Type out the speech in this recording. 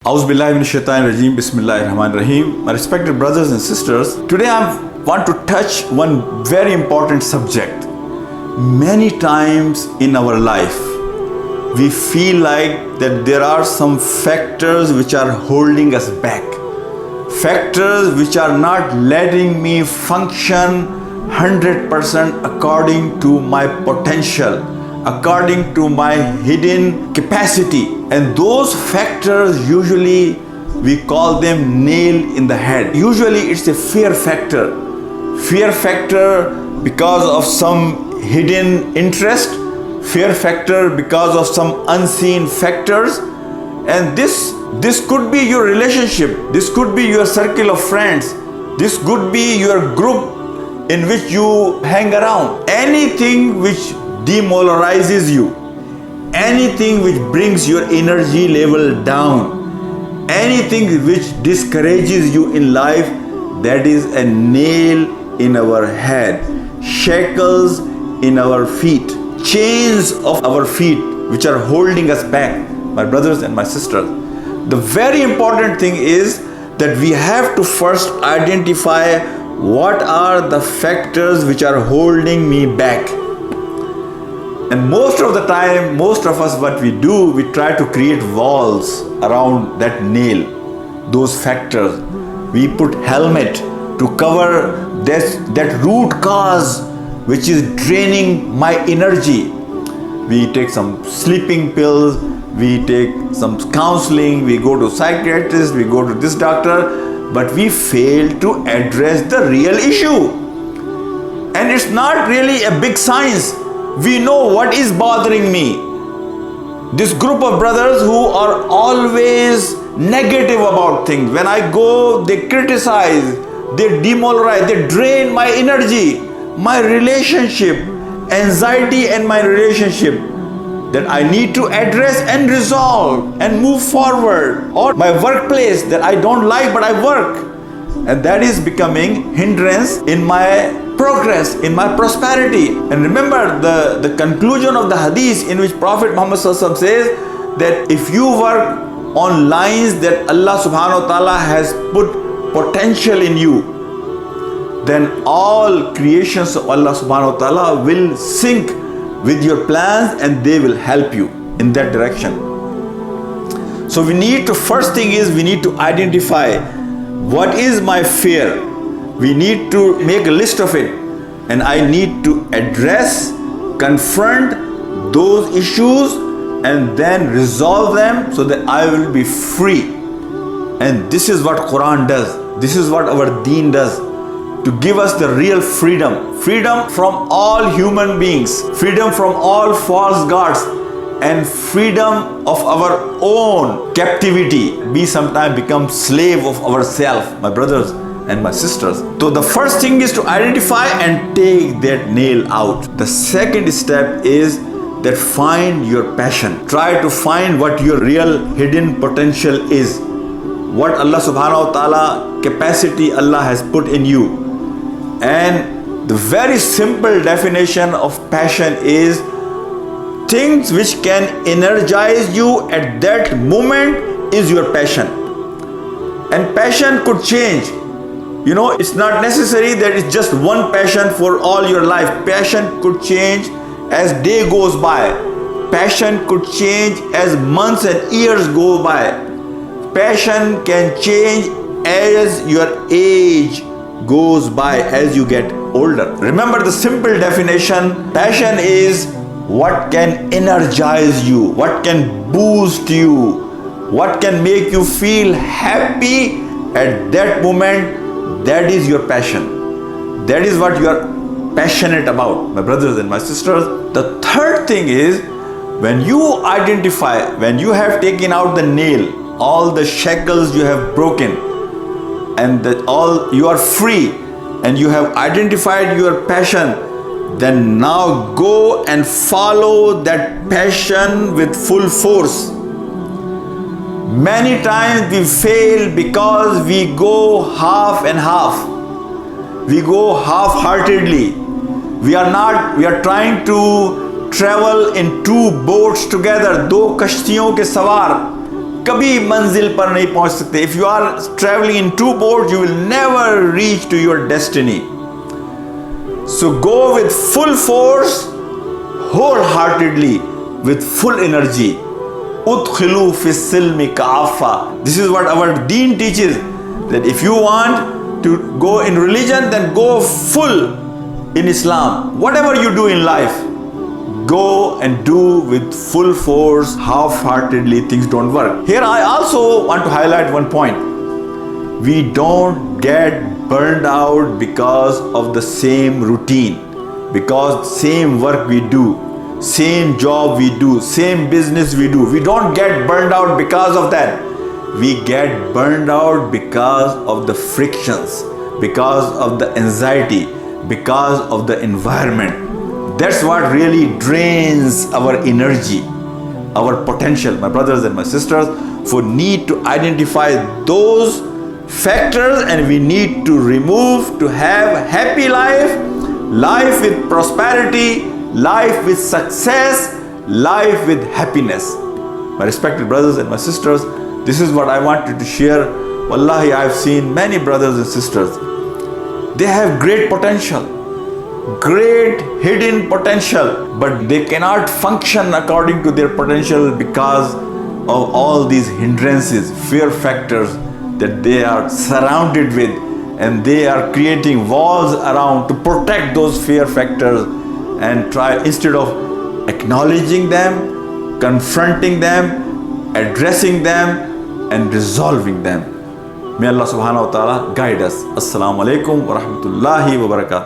Auzubillahi minash shaitanir rajeem. Bismillahir rahmanir rahim. My respected brothers and sisters, today I want to touch one very important subject. Many times in our life, we feel like that there are some factors which are holding us back. Factors which are not letting me function 100% according to my potential, according to my hidden capacity. And those factors, usually we call them nail in the head. Usually it's a fear factor. Fear factor because of some hidden interest, fear factor because of some unseen factors. And this could be your relationship, this could be your circle of friends, this could be your group in which you hang around. Anything which demoralizes you, anything which brings your energy level down, anything which discourages you in life, that is a nail in our head, shackles in our feet, chains of our feet which are holding us back. My brothers and my sisters, the very important thing is that we have to first identify what are the factors which are holding me back. And most of the time, most of us, what we do, we try to create walls around that nail, those factors. We put helmet to cover that root cause which is draining my energy. We take some sleeping pills, we take some counseling, we go to psychiatrist, we go to this doctor, but we fail to address the real issue. And it's not really a big science. We know what is bothering me. This group of brothers who are always negative about things. When I go, they criticize, they demoralize, they drain my energy, my relationship, anxiety and my relationship that I need to address and resolve and move forward. Or my workplace that I don't like but I work. And that is becoming hindrance in my progress, in my prosperity. And remember the conclusion of the hadith in which Prophet Muhammad Sallallahu Alaihi Wasallam says that if you work on lines that Allah subhanahu wa ta'ala has put potential in you, then all creations of Allah subhanahu wa ta'ala will sync with your plans and they will help you in that direction. So we need to, first thing is we need to identify what is my fear. We need to make a list of it, and I need to address, confront those issues and then resolve them so that I will be free. And this is what Quran does. This is what our deen does, to give us the real freedom. Freedom from all human beings, freedom from all false gods, and freedom of our own captivity. We sometimes become slave of ourselves, my brothers and my sisters. So the first thing is to identify and take that nail out. The second step is that find your passion. Try to find what your real hidden potential is. What Allah subhanahu wa ta'ala capacity Allah has put in you. And the very simple definition of passion is things which can energize you at that moment is your passion. And passion could change. You know, it's not necessary that it's just one passion for all your life. Passion could change as day goes by. Passion could change as months and years go by. Passion can change as your age goes by, as you get older. Remember the simple definition. Passion is what can energize you, what can boost you, what can make you feel happy at that moment. That is your passion. That is what you are passionate about, my brothers and my sisters. The third thing is, when you identify, when you have taken out the nail, all the shackles you have broken, and that all you are free, and you have identified your passion, then now go and follow that passion with full force. Many times we fail because we go half and half. We go half-heartedly. We are trying to travel in two boats together, दो कश्तियों के सवार. कभी मंजिल पर नहीं पहुंच सकते. If you are traveling in two boats, you will never reach to your destiny. So go with full force, wholeheartedly, with full energy. Udkhilu fi silmi ka'afa. This is what our deen teaches, that if you want to go in religion, then go full in Islam. Whatever you do in life, go and do with full force. Half-heartedly things don't work. Here I also want to highlight one point. We don't get burned out because of the same routine, because same work we do, same job we do, same business we do. We don't get burned out because of that. We get burned out because of the frictions, because of the anxiety, because of the environment. That's what really drains our energy, our potential. My brothers and my sisters, for need to identify those factors, and we need to remove to have happy life, life with prosperity, life with success, life with happiness. My respected brothers and my sisters, this is what I wanted to share. Wallahi, I have seen many brothers and sisters. They have great potential, great hidden potential, but they cannot function according to their potential because of all these hindrances, fear factors that they are surrounded with, and they are creating walls around to protect those fear factors, and try, instead of acknowledging them, confronting them, addressing them, and resolving them. May Allah subhanahu wa ta'ala guide us. Assalamu alaikum wa rahmatullahi wa barakatuh.